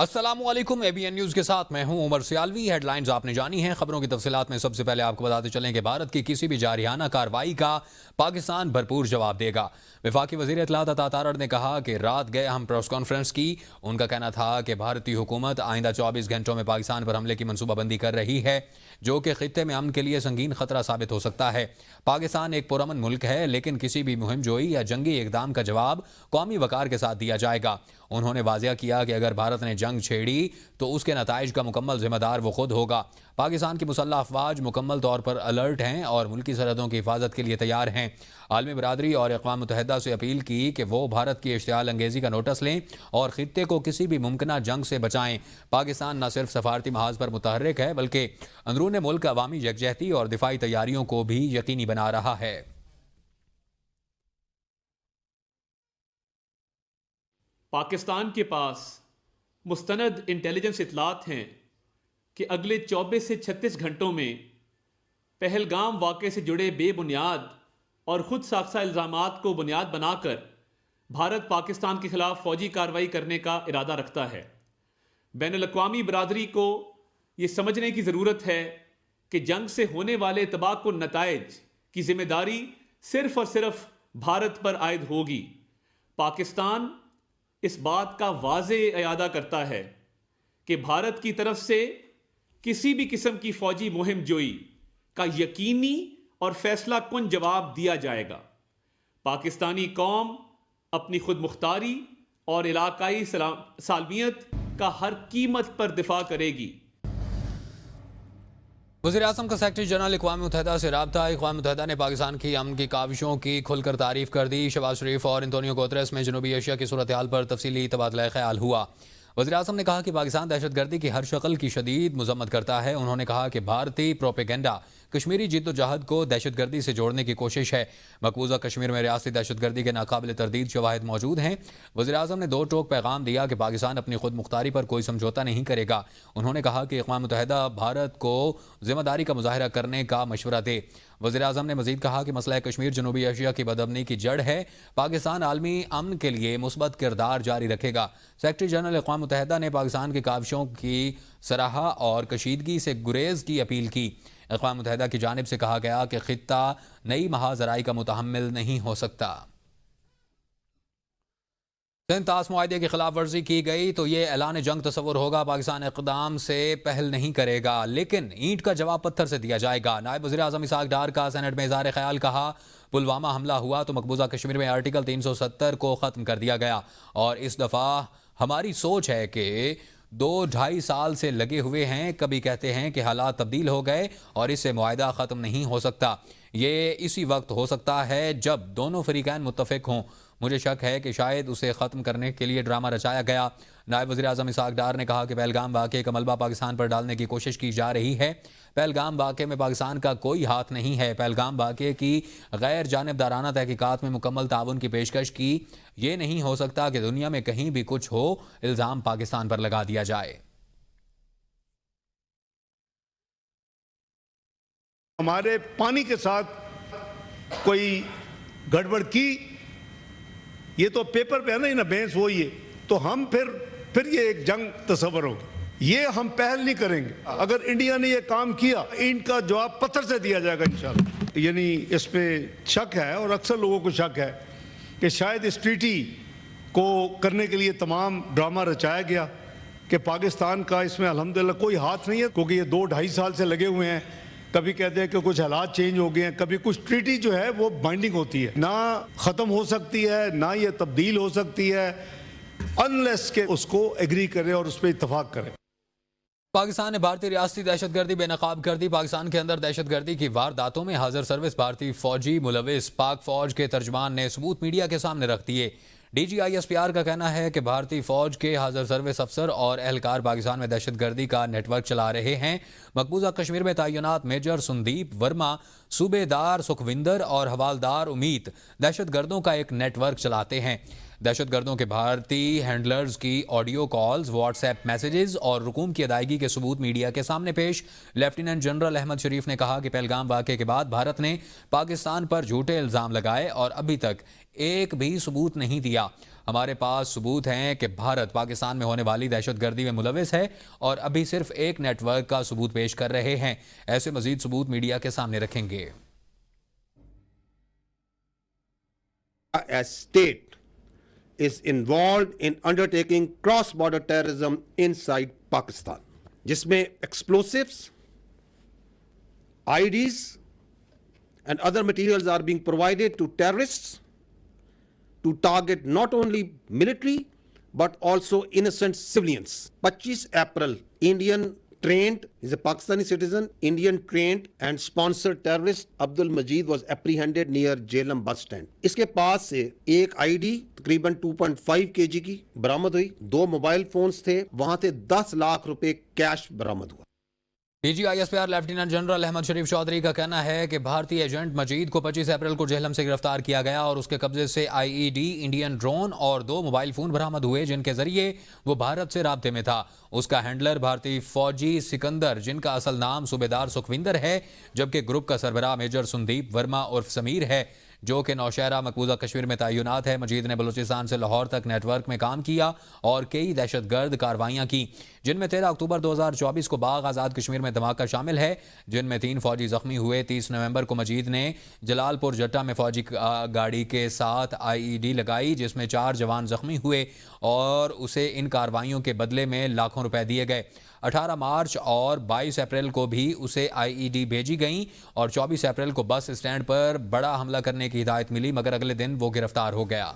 السلام علیکم اے be N news کے ساتھ میں ہوں عمر سیالوی۔ ہیڈ لائنز آپ نے جانی ہیں، خبروں کی تفصیلات میں سب سے پہلے آپ کو بتاتے چلیں کہ بھارت کی کسی بھی جارحانہ کارروائی کا پاکستان بھرپور جواب دے گا۔ وفاقی وزیر اطلاعات عطا تارڑ نے کہا کہ رات گئے ہم پریس کانفرنس کی، ان کا کہنا تھا کہ بھارتی حکومت آئندہ 24 گھنٹوں میں پاکستان پر حملے کی منصوبہ بندی کر رہی ہے، جو کہ خطے میں امن کے لیے سنگین خطرہ ثابت ہو سکتا ہے۔ پاکستان ایک پرامن ملک ہے، لیکن کسی بھی مہم جوئی یا جنگی اقدام کا جواب قومی وقار کے ساتھ دیا جائے گا۔ انہوں نے واضح کیا کہ اگر بھارت نے جنگ چھیڑی تو اس کے نتائج کا مکمل ذمہ دار وہ خود ہوگا۔ پاکستان کی مسلح افواج مکمل طور پر الرٹ ہیں اور ملکی سرحدوں کی حفاظت کے لیے تیار ہیں۔ عالمی برادری اور اقوام متحدہ سے اپیل کی کہ وہ بھارت کی اشتعال انگیزی کا نوٹس لیں اور خطے کو کسی بھی ممکنہ جنگ سے بچائیں۔ پاکستان نہ صرف سفارتی محاذ پر متحرک ہے بلکہ اندرون ملک عوامی یکجہتی اور دفاعی تیاریوں کو بھی یقینی بنا رہا ہے۔ پاکستان کے پاس مستند انٹیلیجنس اطلاعات ہیں کہ اگلے 24 سے 36 گھنٹوں میں پہلگام واقعے سے جڑے بے بنیاد اور خود ساختہ الزامات کو بنیاد بنا کر بھارت پاکستان کے خلاف فوجی کارروائی کرنے کا ارادہ رکھتا ہے۔ بین الاقوامی برادری کو یہ سمجھنے کی ضرورت ہے کہ جنگ سے ہونے والے تباہ کن نتائج کی ذمہ داری صرف اور صرف بھارت پر عائد ہوگی۔ پاکستان اس بات کا واضح اعادہ کرتا ہے کہ بھارت کی طرف سے کسی بھی قسم کی فوجی مہم جوئی کا یقینی اور فیصلہ کن جواب دیا جائے گا۔ پاکستانی قوم اپنی خود مختاری اور علاقائی سالمیت کا ہر قیمت پر دفاع کرے گی۔ وزیر اعظم کا سیکرٹری جنرل اقوام متحدہ سے رابطہ۔ اقوام متحدہ نے پاکستان کی امن کی کاوشوں کی کھل کر تعریف کر دی۔ شہباز شریف اور انتونیو گوتریس میں جنوبی ایشیا کی صورتحال پر تفصیلی تبادلہ خیال ہوا۔ وزیر اعظم نے کہا کہ پاکستان دہشت گردی کی ہر شکل کی شدید مذمت کرتا ہے۔ انہوں نے کہا کہ بھارتی پروپیگنڈا کشمیری جد و جہد کو دہشت گردی سے جوڑنے کی کوشش ہے۔ مقبوضہ کشمیر میں ریاستی دہشت گردی کے ناقابل تردید شواہد موجود ہیں۔ وزیر اعظم نے دو ٹوک پیغام دیا کہ پاکستان اپنی خود مختاری پر کوئی سمجھوتا نہیں کرے گا۔ انہوں نے کہا کہ اقوام متحدہ بھارت کو ذمہ داری کا مظاہرہ کرنے کا مشورہ دے۔ وزیر اعظم نے مزید کہا کہ مسئلہ کشمیر جنوبی ایشیا کی بدامنی کی جڑ ہے۔ پاکستان عالمی امن کے لیے مثبت کردار جاری رکھے گا۔ سیکرٹری جنرل اقوام متحدہ نے پاکستان کی کاوشوں کی سراہا اور کشیدگی سے گریز کی اپیل کی۔ اقوام متحدہ کی جانب سے کہا گیا کہ خطہ نئی محاذ آرائی کا متحمل نہیں ہو سکتا۔ طاس معاہدے کی خلاف ورزی کی گئی تو یہ اعلان جنگ تصور ہوگا۔ پاکستان اقدام سے پہل نہیں کرے گا، لیکن اینٹ کا جواب پتھر سے دیا جائے گا۔ نائب وزیر اعظم اسحاق ڈار کا سینٹ میں اظہار خیال۔ کہا پلوامہ حملہ ہوا تو مقبوضہ کشمیر میں آرٹیکل 370 کو ختم کر دیا گیا، اور اس دفعہ ہماری سوچ ہے کہ 2-2.5 سال سے لگے ہوئے ہیں۔ کبھی کہتے ہیں کہ حالات تبدیل ہو گئے اور اس سے معاہدہ ختم نہیں ہو سکتا۔ یہ اسی وقت ہو سکتا ہے جب دونوں فریقین متفق ہوں۔ مجھے شک ہے کہ شاید اسے ختم کرنے کے لیے ڈرامہ رچایا گیا۔ نائب وزیر اعظم اسحاق ڈار نے کہا کہ پہلگام واقعے کا ملبہ پاکستان پر ڈالنے کی کوشش کی جا رہی ہے۔ پہلگام واقعے میں پاکستان کا کوئی ہاتھ نہیں ہے۔ پہلگام واقعے کی غیر جانبدارانہ تحقیقات میں مکمل تعاون کی پیشکش کی۔ یہ نہیں ہو سکتا کہ دنیا میں کہیں بھی کچھ ہو، الزام پاکستان پر لگا دیا جائے۔ ہمارے پانی کے ساتھ کوئی گڑبڑ کی، یہ تو پیپر پہ ہے نا بحث وہی ہے، تو ہم پھر یہ ایک جنگ تصور ہوگی۔ یہ ہم پہل نہیں کریں گے۔ اگر انڈیا نے یہ کام کیا، ان کا جواب پتھر سے دیا جائے گا انشاءاللہ۔ یعنی اس پہ شک ہے اور اکثر لوگوں کو شک ہے کہ شاید اس ٹریٹی کو کرنے کے لیے تمام ڈرامہ رچایا گیا، کہ پاکستان کا اس میں الحمدللہ کوئی ہاتھ نہیں ہے، کیونکہ یہ 2-2.5 سال سے لگے ہوئے ہیں۔ کبھی کہتے ہیں کہ کچھ حالات چینج ہو گئے ہیں، کبھی کچھ ٹریٹی جو ہے وہ بائنڈنگ ہوتی ہے، نہ ختم ہو سکتی ہے نہ یہ تبدیل ہو سکتی ہے انلیس کہ اس کو ایگری کرے اور اس پہ اتفاق کرے۔ پاکستان نے بھارتی ریاستی دہشت گردی بے نقاب کر دی۔ پاکستان کے اندر دہشت گردی کی وارداتوں میں حاضر سروس بھارتی فوجی ملوث۔ پاک فوج کے ترجمان نے ثبوت میڈیا کے سامنے رکھ دیے۔ D G I S P R کا کہنا ہے کہ بھارتی فوج کے حاضر سروس افسر اور اہلکار پاکستان میں دہشت گردی کا نیٹ ورک چلا رہے ہیں۔ مقبوضہ کشمیر میں تعینات میجر سندیپ ورما، صوبے دار سکھوندر اور حوالدار امیت دہشت گردوں کا ایک نیٹ ورک چلاتے ہیں۔ دہشت گردوں کے بھارتی ہینڈلرز کی audio calls, what's app messages اور رقوم کی ادائیگی کے ثبوت میڈیا کے سامنے پیش۔ لیفٹیننٹ جنرل احمد شریف نے کہا کہ پہلگام واقعے کے بعد بھارت نے پاکستان پر جھوٹے الزام لگائے اور ابھی تک ایک بھی ثبوت نہیں دیا۔ ہمارے پاس ثبوت ہیں کہ بھارت پاکستان میں ہونے والی دہشت گردی میں ملوث ہے اور ابھی صرف ایک نیٹ ورک کا ثبوت پیش کر رہے ہیں۔ ایسے مزید ثبوت میڈیا کے سامنے رکھیں گے۔ As state is involved in undertaking cross-border terrorism inside Pakistan, جس میں explosives, IEDs and other materials are being provided to terrorists to target not only military but also innocent civilians. 25 April, Indian trained, is a Pakistani citizen, Indian trained and sponsored terrorist Abdul Majid was apprehended near Jhelum bus stand. اس کے پاس سے ایک I D تقریباً 2.5 kg کی برآمد ہوئی، 2 mobile phones تھے، وہاں سے 10 لاکھ روپے کیش برآمد ہوا۔ D G I S P R lieutenant general Ahmed Sharif Chaudhry کا کہنا ہے کہ بھارتی ایجنٹ مجید کو 25 اپریل کو جہلم سے گرفتار کیا گیا اور اس کے قبضے سے آئی ای ڈی، انڈین ڈرون اور 2 موبائل فون برآمد ہوئے جن کے ذریعے وہ بھارت سے رابطے میں تھا۔ اس کا ہینڈلر بھارتی فوجی سکندر، جن کا اصل نام صوبیدار سکھوندر ہے، جبکہ گروپ کا سربراہ میجر سندیپ ورما عرف سمیر ہے، جو کہ نوشہرہ مقبوضہ کشمیر میں تعینات ہے۔ مجید نے بلوچستان سے لاہور تک نیٹ ورک میں کام کیا اور کئی دہشت گرد کارروائیاں کی، جن میں 13 اکتوبر 2024 کو باغ آزاد کشمیر میں دھماکہ شامل ہے، جن میں 3 فوجی زخمی ہوئے۔ 30 نومبر کو مجید نے جلال پور جٹا میں فوجی گاڑی کے ساتھ آئی ای ڈی لگائی، جس میں 4 جوان زخمی ہوئے اور اسے ان کارروائیوں کے بدلے میں لاکھوں روپے دیے گئے۔ 18 مارچ اور 22 اپریل کو بھی اسے آئی ای ڈی بھیجی گئیں اور 24 اپریل کو بس اسٹینڈ پر بڑا حملہ کرنے کی ہدایت ملی، مگر اگلے دن وہ گرفتار ہو گیا۔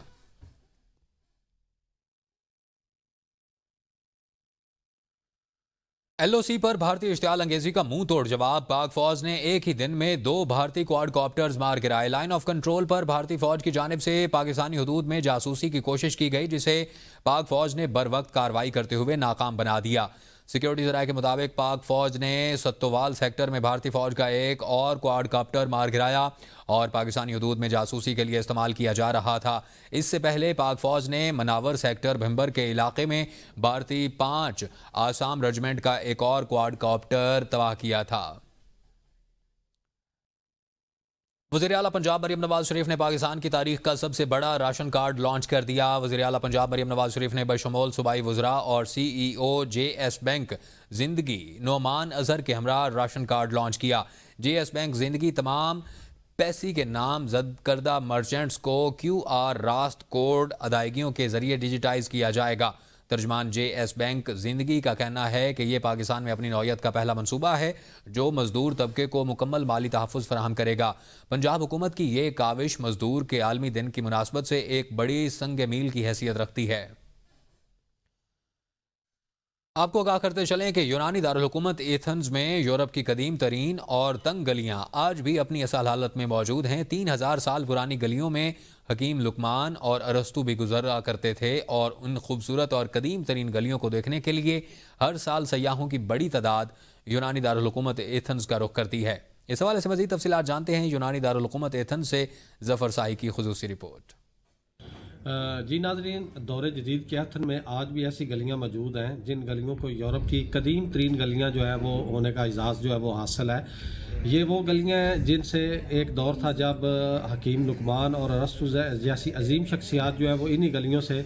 ایل او سی پر بھارتی اشتعال انگیزی کا منہ توڑ جواب، پاک فوج نے ایک ہی دن میں 2 بھارتی کوارڈ کاپٹرز مار گرائے۔ لائن آف کنٹرول پر بھارتی فوج کی جانب سے پاکستانی حدود میں جاسوسی کی کوشش کی گئی، جسے پاک فوج نے بر وقت کارروائی کرتے ہوئے ناکام بنا دیا۔ سیکیورٹی ذرائع کے مطابق پاک فوج نے ستوال سیکٹر میں بھارتی فوج کا ایک اور کوارڈ کاپٹر مار گرایا اور پاکستانی حدود میں جاسوسی کے لیے استعمال کیا جا رہا تھا۔ اس سے پہلے پاک فوج نے مناور سیکٹر بھمبر کے علاقے میں بھارتی 5 آسام رجمنٹ کا ایک اور کوارڈ کاپٹر تباہ کیا تھا۔ وزیر اعلیٰ پنجاب مریم نواز شریف نے پاکستان کی تاریخ کا سب سے بڑا راشن کارڈ لانچ کر دیا۔ وزیر اعلیٰ پنجاب مریم نواز شریف نے بشمول صوبائی وزراء اور سی ای او جے ایس بینک زندگی نعمان اظہر کے ہمراہ راشن کارڈ لانچ کیا۔ جے ایس بینک زندگی تمام پیسی کے نام زد کردہ مرچنٹس کو کیو آر راست کوڈ ادائیگیوں کے ذریعے ڈیجیٹائز کیا جائے گا۔ ترجمان جے ایس بینک زندگی کا کہنا ہے کہ یہ پاکستان میں اپنی نوعیت کا پہلا منصوبہ ہے جو مزدور طبقے کو مکمل مالی تحفظ فراہم کرے گا۔ پنجاب حکومت کی یہ کاوش مزدور کے عالمی دن کی مناسبت سے ایک بڑی سنگ میل کی حیثیت رکھتی ہے۔ آپ کو آگاہ کرتے چلیں کہ یونانی دارالحکومت ایتھنز میں یورپ کی قدیم ترین اور تنگ گلیاں آج بھی اپنی اصل حالت میں موجود ہیں۔ 3000 سال پرانی گلیوں میں حکیم لقمان اور ارسطو بھی گزرا کرتے تھے اور ان خوبصورت اور قدیم ترین گلیوں کو دیکھنے کے لیے ہر سال سیاحوں کی بڑی تعداد یونانی دارالحکومت ایتھنز کا رخ کرتی ہے۔ اس حوالے سے مزید تفصیلات جانتے ہیں یونانی دارالحکومت ایتھنز سے ظفر ساہی کی خصوصی رپورٹ۔ جی ناظرین، دور جدید کے ایتھن میں آج بھی ایسی گلیاں موجود ہیں جن گلیوں کو یورپ کی قدیم ترین گلیاں جو ہے وہ ہونے کا اعزاز جو ہے وہ حاصل ہے۔ یہ وہ گلیاں ہیں جن سے ایک دور تھا جب حکیم لقمان اور ارسطو جیسی عظیم شخصیات جو ہے وہ انہی گلیوں سے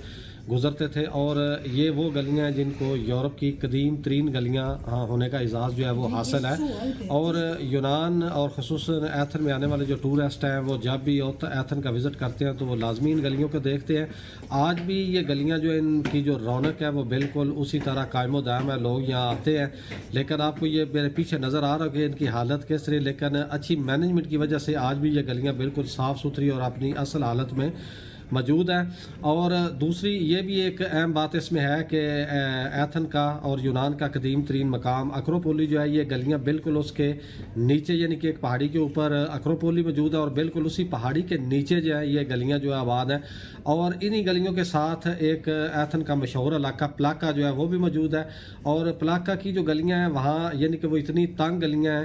گزرتے تھے، اور یہ وہ گلیاں ہیں جن کو یورپ کی قدیم ترین گلیاں ہونے کا اعزاز جو ہے وہ حاصل ہے۔ اور یونان اور خصوصاً ایتھن میں آنے والے جو ٹورسٹ ہیں وہ جب بھی ایتھن کا وزٹ کرتے ہیں تو وہ لازمی ان گلیوں کو دیکھتے ہیں۔ آج بھی یہ گلیاں جو ان کی جو رونق ہے وہ بالکل اسی طرح قائم و دائم ہے، لوگ یہاں آتے ہیں۔ لیکن آپ کو یہ میرے پیچھے نظر آ رہا ہے کہ ان کی حالت کس طرح، لیکن اچھی مینجمنٹ کی وجہ سے آج بھی یہ گلیاں بالکل صاف ستھری اور اپنی اصل حالت میں موجود ہے۔ اور دوسری یہ بھی ایک اہم بات اس میں ہے کہ ایتھن کا اور یونان کا قدیم ترین مقام اکروپولی جو ہے، یہ گلیاں بالکل اس کے نیچے، یعنی کہ ایک پہاڑی کے اوپر اکروپولی موجود ہے اور بالکل اسی پہاڑی کے نیچے جو ہے یہ گلیاں جو ہے آباد ہیں۔ اور انہی گلیوں کے ساتھ ایک ایتھن کا مشہور علاقہ پلاکا جو ہے وہ بھی موجود ہے، اور پلاکا کی جو گلیاں ہیں وہاں یعنی کہ وہ اتنی تنگ گلیاں ہیں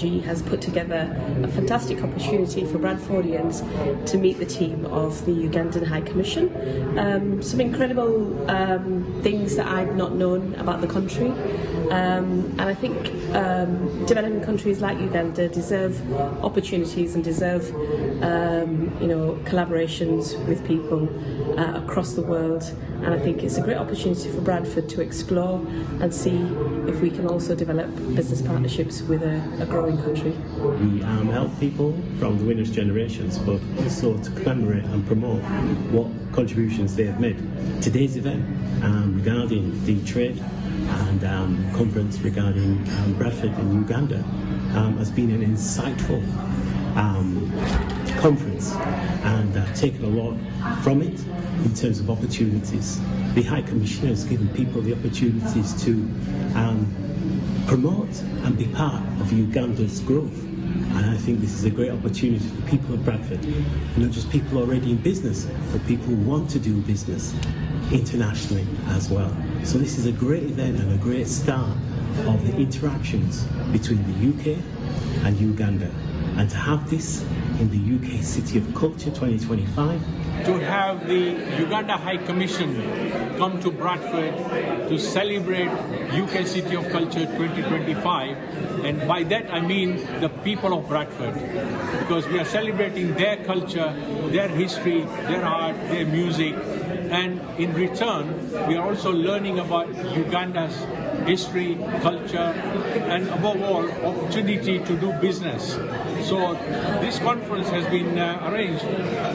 G has put together a fantastic opportunity for Bradfordians to meet the team of the Ugandan High Commission. Some incredible things that I've not known about the country, and I think developing countries like Uganda deserve opportunities and deserve collaborations with people across the world. And I think it's a great opportunity for Bradford to explore and see if we can also develop business partnerships with a growing country. We help people from the winners' generations, but also to commemorate and promote what contributions they have made. Today's event regarding the trade and conference regarding Bradford in Uganda has been an insightful conference and taken a lot from it in terms of opportunities. The High Commissioner has given people the opportunities to promote and be part of Uganda's growth. And I think this is a great opportunity for people of Bradford, not just people already in business, but people who want to do business internationally as well. So this is a great event and a great start of the interactions between the UK and Uganda. And to have this in the UK City of Culture 2025. To have the Uganda High Commission come to Bradford to celebrate UK City of Culture 2025, and by that I mean the people of Bradford, because we are celebrating their culture, their history, their art, their music, and in return we are also learning about Uganda's history, culture, and above all opportunity to do business. So this conference has been arranged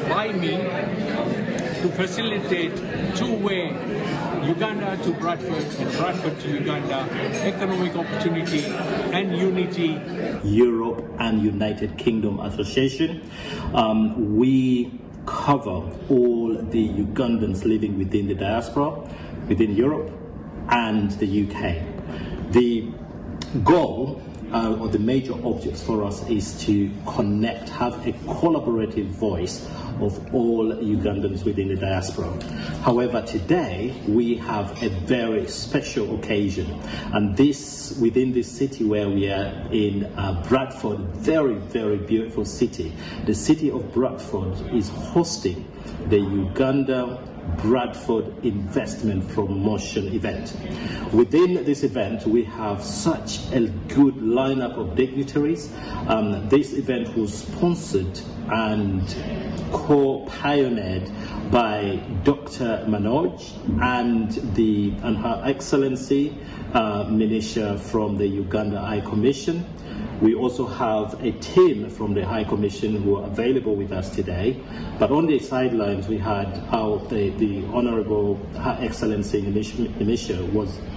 by me to facilitate two-way Uganda to Bradford and Bradford to Uganda economic opportunity and unity. Europe and United Kingdom Association. We cover all the Ugandans living within the diaspora, within Europe and the UK. The goal or the major objects for us is to connect, have a collaborative voice of all Ugandans within the diaspora. However, today we have a very special occasion, and this within this city where we are in Bradford, very, very beautiful city. The city of Bradford is hosting the Uganda Bradford Investment Promotion event. Within this event, we have such a good lineup of dignitaries. This event was sponsored and co-pioneered by Dr. Manoj and Her Excellency Minisha from the Uganda High Commission. We also have a team from the High Commission who are available with us today. But on the sidelines, we had the Honourable Her Excellency Minisha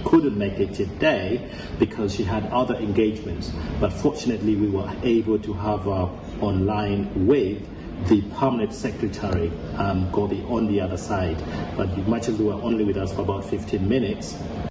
couldn't make it today because she had other engagements. But fortunately, we were able to have her online with the permanent secretary, Gobi, on the other side. But much as they were only with us for about 15 minutes.